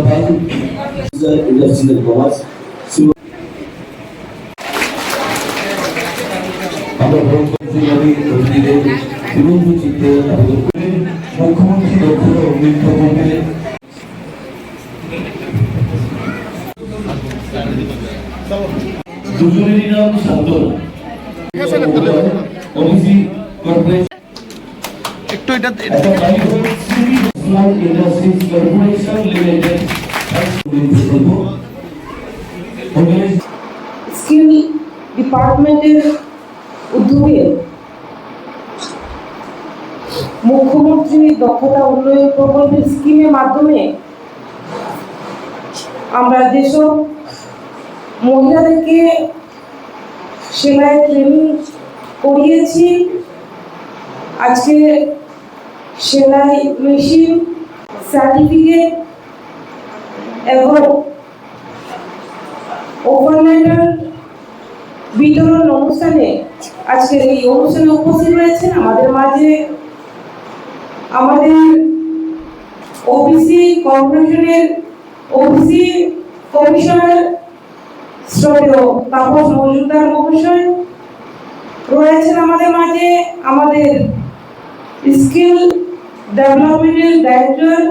ভাই industrial commerce আমরা চিত্রে মুখ্যমন্ত্রী দক্ষতা অভিযুক্ত করবে দুজনেরই নাম সান্তনা ওবিসি কর্পোরেশন একটু এটা ইন্ডাস্ট্রিজ কর্পোরেশন লিমিটেড স্কিল ডিপার্টমেন্টের উদ্যোগে মুখ্যমন্ত্রী দক্ষতা উন্নয়ন প্রকল্পের স্কিমের মাধ্যমে আমরা যেসব মহিলাদেরকে সেলাই ট্রেনিং করিয়েছি, আজকে সেলাই মেশিন সার্টিফিকেট এবং ওভারল্যান্ডার বিতরণ অনুষ্ঠানে আজকে এই অনুষ্ঠানে উপস্থিত রয়েছেন আমাদের মাঝে আমাদের ওবিসি কর্পোরেশনের ওবিসি কমিশনার শ্রদ্ধেয় তাপস মজুমদার মহাশয় রয়েছেন আমাদের মাঝে, আমাদের স্কিল ডেভেলপমেন্টের ডাইরেক্টর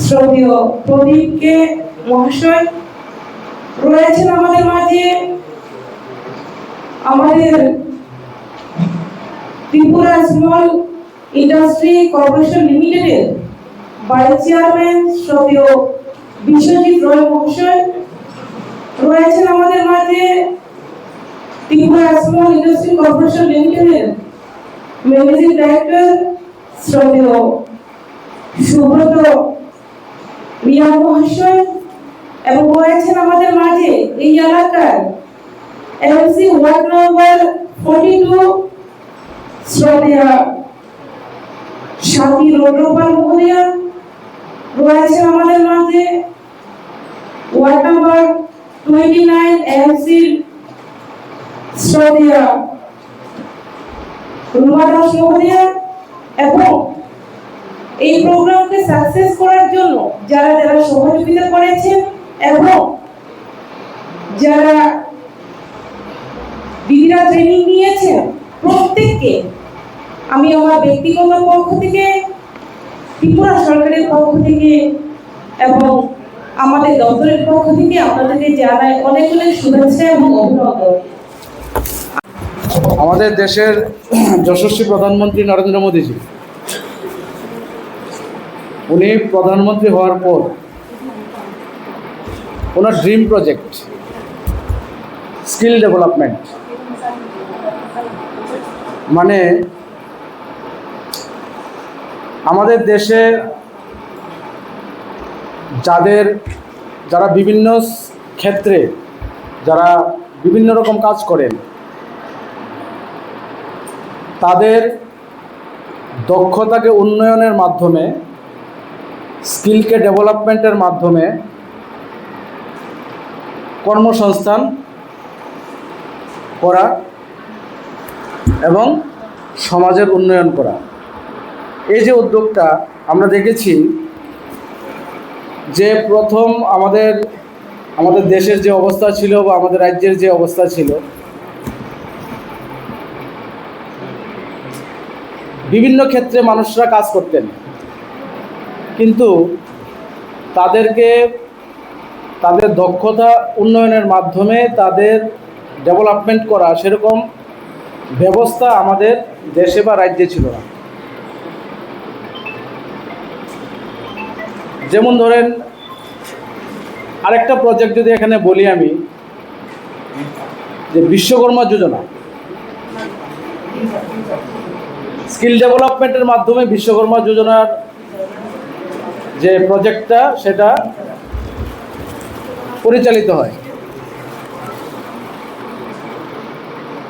শ্রদ্ধেয় প্রদীপ কে মহাশয় রয়েছেন আমাদের মাঝে, আমাদের ত্রিপুরা স্মল ইন্ডাস্ট্রি কর্পোরেশন লিমিটেডের ভাইস চেয়ারম্যান শ্রদ্ধেয় বিশ্বজিৎ রয় মহাশয় রয়েছেন আমাদের মাঝে, ত্রিপুরা স্মল ইন্ডাস্ট্রি কর্পোরেশন লিমিটেডের ম্যানেজিং ডাইরেক্টর শ্রদ্ধেয় সুব্রত রিয়া মহাশয় এবং রয়েছেন আমাদের মাঝে এই এলাকার এমসি ওয়ার্ড নম্বর 42 শ্রদ্ধেয়া শান্তি রোড্রপাল মহোদয়া রয়েছেন আমাদের মাঝে, ওয়ার্ড নম্বর 29 এমসি শ্রদ্ধেয়া রুমা দাস মহোদয়া এবং এই প্রোগ্রামকে সাকসেস করার জন্য যারা যারা সহযোগিতা করেছেন এবং যারা দিদিরা ট্রেনিং নিয়েছেন প্রত্যেককে আমি আমার ব্যক্তিগত পক্ষ থেকে, ত্রিপুরা সরকারের পক্ষ থেকে এবং আমাদের দপ্তরের পক্ষ থেকে আপনাদেরকে জানাই অনেক অনেক শুভেচ্ছা এবং অভিনন্দন। আমাদের দেশের যশস্বী প্রধানমন্ত্রী নরেন্দ্র মোদীজি উনি প্রধানমন্ত্রী হওয়ার পর ওনার ড্রিম প্রজেক্ট স্কিল ডেভেলপমেন্ট, মানে আমাদের দেশে যারা বিভিন্ন ক্ষেত্রে যারা বিভিন্ন রকম কাজ করেন তাদের দক্ষতাকে উন্নয়নের মাধ্যমে, স্কিলকে ডেভেলপমেন্টের মাধ্যমে কর্মসংস্থান করা এবং সমাজের উন্নয়ন করা। এই যে উদ্যোগটা আমরা দেখেছি যে প্রথম আমাদের দেশের যে অবস্থা ছিল বা আমাদের রাজ্যের যে অবস্থা ছিল, বিভিন্ন ক্ষেত্রে মানুষরা কাজ করতেন কিন্তু তাদেরকে তাদের দক্ষতা উন্নয়নের মাধ্যমে তাদের ডেভেলপমেন্ট করা সেরকম ব্যবস্থা আমাদের দেশে বা রাজ্যে ছিল না। যেমন ধরেন আরেকটা প্রজেক্ট যদি এখানে বলি আমি, যে বিশ্বকর্মা যোজনা, স্কিল ডেভেলপমেন্টের মাধ্যমে বিশ্বকর্মা যোজনার যে প্রজেক্টটা সেটা পরিচালিত হয়।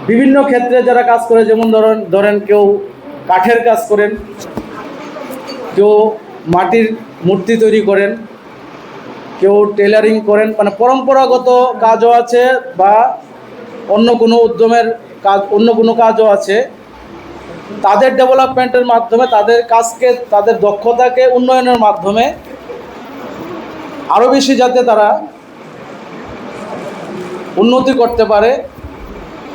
বিভিন্ন ক্ষেত্রে যারা কাজ করে, যেমন ধরেন কেউ কাঠের কাজ করেন, কেউ মাটির মূর্তি তৈরি করেন, কেউ টেলারিং করেন, মানে পরম্পরাগত কাজও আছে বা অন্য কোনো উদ্যমের কাজ, অন্য কোনো কাজও আছে। তাদের ডেভেলপমেন্টের মাধ্যমে তাদের কাজকে, তাদের দক্ষতাকে উন্নয়নের মাধ্যমে আরও বেশি যাতে তারা উন্নতি করতে পারে,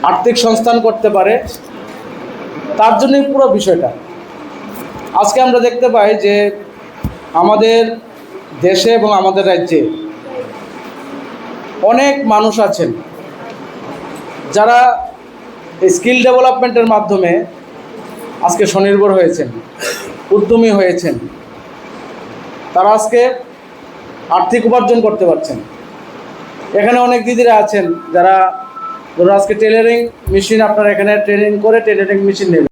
আর্থিক সংস্থান করতে পারে, তার জন্যই পুরো বিষয়টা। আজকে আমরা দেখতে পাই যে আমাদের দেশে এবং আমাদের রাজ্যে অনেক মানুষ আছেন যারা স্কিল ডেভেলপমেন্টের মাধ্যমে আজকে স্বনির্ভর হয়েছেন, উদ্যমী হয়েছেন। তারা আজকে আর্থিক উপার্জন করতে পারছেন। এখানে অনেক দিদিরা আছেন যারা ধরুন আজকে টেলারিং মেশিন, আপনারা এখানে ট্রেনিং করে টেলারিং মেশিন নেবেন।